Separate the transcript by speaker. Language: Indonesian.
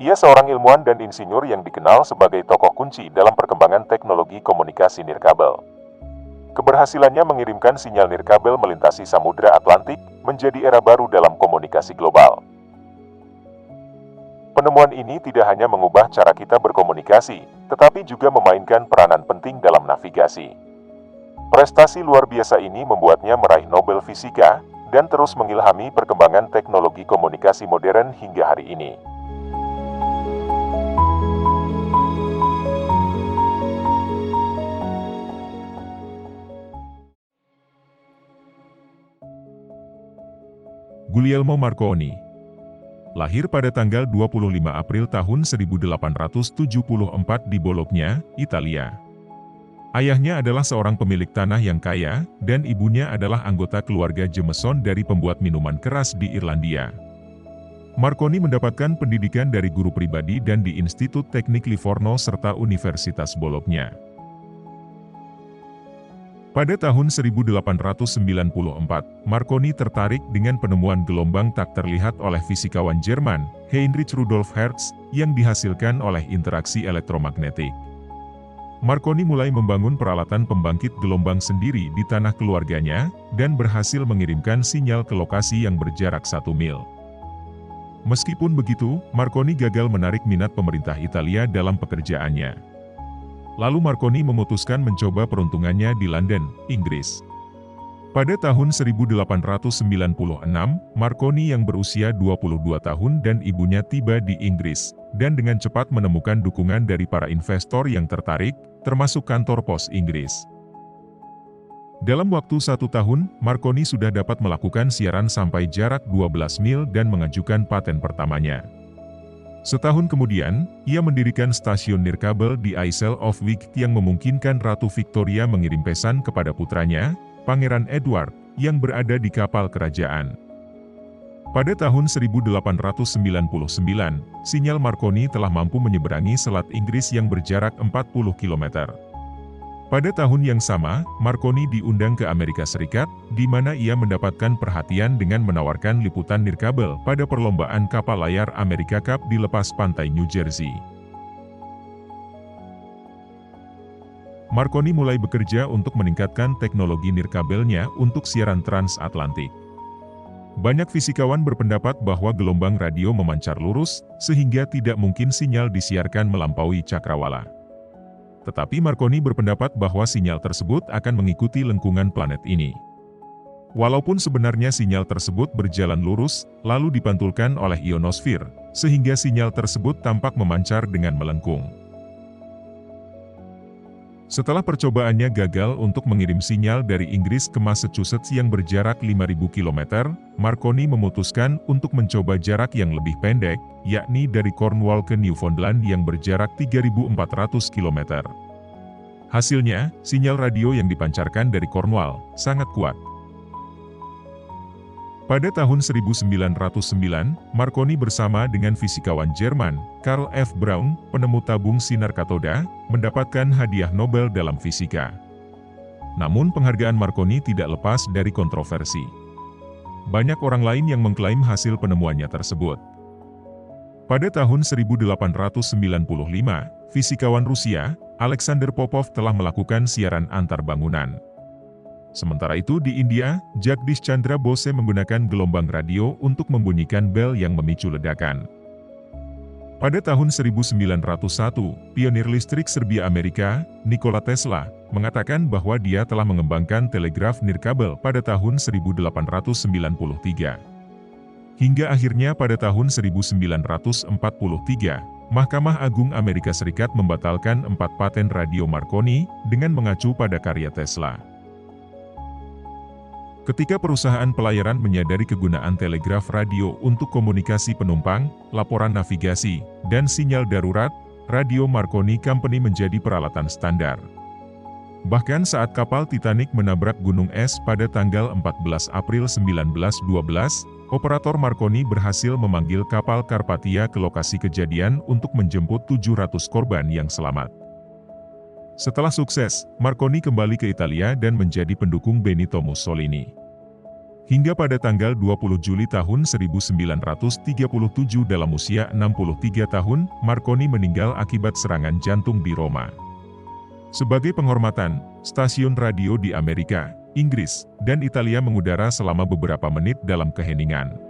Speaker 1: Ia seorang ilmuwan dan insinyur yang dikenal sebagai tokoh kunci dalam perkembangan teknologi komunikasi nirkabel. Keberhasilannya mengirimkan sinyal nirkabel melintasi Samudra Atlantik menjadi era baru dalam komunikasi global. Penemuan ini tidak hanya mengubah cara kita berkomunikasi, tetapi juga memainkan peranan penting dalam navigasi. Prestasi luar biasa ini membuatnya meraih Nobel Fisika dan terus mengilhami perkembangan teknologi komunikasi modern hingga hari ini.
Speaker 2: Guglielmo Marconi lahir pada tanggal 25 April tahun 1874 di Bologna, Italia. Ayahnya adalah seorang pemilik tanah yang kaya, dan ibunya adalah anggota keluarga Jameson dari pembuat minuman keras di Irlandia. Marconi mendapatkan pendidikan dari guru pribadi dan di Institut Teknik Livorno serta Universitas Bologna. Pada tahun 1894, Marconi tertarik dengan penemuan gelombang tak terlihat oleh fisikawan Jerman, Heinrich Rudolf Hertz, yang dihasilkan oleh interaksi elektromagnetik. Marconi mulai membangun peralatan pembangkit gelombang sendiri di tanah keluarganya, dan berhasil mengirimkan sinyal ke lokasi yang berjarak 1 mil. Meskipun begitu, Marconi gagal menarik minat pemerintah Italia dalam pekerjaannya. Lalu Marconi memutuskan mencoba peruntungannya di London, Inggris. Pada tahun 1896, Marconi yang berusia 22 tahun dan ibunya tiba di Inggris, dan dengan cepat menemukan dukungan dari para investor yang tertarik, termasuk kantor pos Inggris. Dalam waktu 1 tahun, Marconi sudah dapat melakukan siaran sampai jarak 12 mil dan mengajukan paten pertamanya. Setahun kemudian, ia mendirikan stasiun nirkabel di Isle of Wight yang memungkinkan Ratu Victoria mengirim pesan kepada putranya, Pangeran Edward, yang berada di kapal kerajaan. Pada tahun 1899, sinyal Marconi telah mampu menyeberangi Selat Inggris yang berjarak 40 km. Pada tahun yang sama, Marconi diundang ke Amerika Serikat, di mana ia mendapatkan perhatian dengan menawarkan liputan nirkabel pada perlombaan kapal layar America Cup di lepas pantai New Jersey. Marconi mulai bekerja untuk meningkatkan teknologi nirkabelnya untuk siaran transatlantik. Banyak fisikawan berpendapat bahwa gelombang radio memancar lurus, sehingga tidak mungkin sinyal disiarkan melampaui cakrawala. Tetapi Marconi berpendapat bahwa sinyal tersebut akan mengikuti lengkungan planet ini. Walaupun sebenarnya sinyal tersebut berjalan lurus, lalu dipantulkan oleh ionosfer, sehingga sinyal tersebut tampak memancar dengan melengkung. Setelah percobaannya gagal untuk mengirim sinyal dari Inggris ke Massachusetts yang berjarak 5.000 km, Marconi memutuskan untuk mencoba jarak yang lebih pendek, yakni dari Cornwall ke Newfoundland yang berjarak 3.400 km. Hasilnya, sinyal radio yang dipancarkan dari Cornwall sangat kuat. Pada tahun 1909, Marconi bersama dengan fisikawan Jerman, Karl F. Braun, penemu tabung sinar katoda, mendapatkan hadiah Nobel dalam fisika. Namun penghargaan Marconi tidak lepas dari kontroversi. Banyak orang lain yang mengklaim hasil penemuannya tersebut. Pada tahun 1895, fisikawan Rusia, Alexander Popov telah melakukan siaran antar bangunan. Sementara itu di India, Jagdish Chandra Bose menggunakan gelombang radio untuk membunyikan bel yang memicu ledakan. Pada tahun 1901, pionir listrik Serbia Amerika, Nikola Tesla, mengatakan bahwa dia telah mengembangkan telegraf nirkabel pada tahun 1893. Hingga akhirnya pada tahun 1943, Mahkamah Agung Amerika Serikat membatalkan 4 paten radio Marconi dengan mengacu pada karya Tesla. Ketika perusahaan pelayaran menyadari kegunaan telegraf radio untuk komunikasi penumpang, laporan navigasi, dan sinyal darurat, radio Marconi Company menjadi peralatan standar. Bahkan saat kapal Titanic menabrak gunung es pada tanggal 14 April 1912, operator Marconi berhasil memanggil kapal Carpathia ke lokasi kejadian untuk menjemput 700 korban yang selamat. Setelah sukses, Marconi kembali ke Italia dan menjadi pendukung Benito Mussolini. Hingga pada tanggal 20 Juli tahun 1937 dalam usia 63 tahun, Marconi meninggal akibat serangan jantung di Roma. Sebagai penghormatan, stasiun radio di Amerika, Inggris, dan Italia mengudara selama beberapa menit dalam keheningan.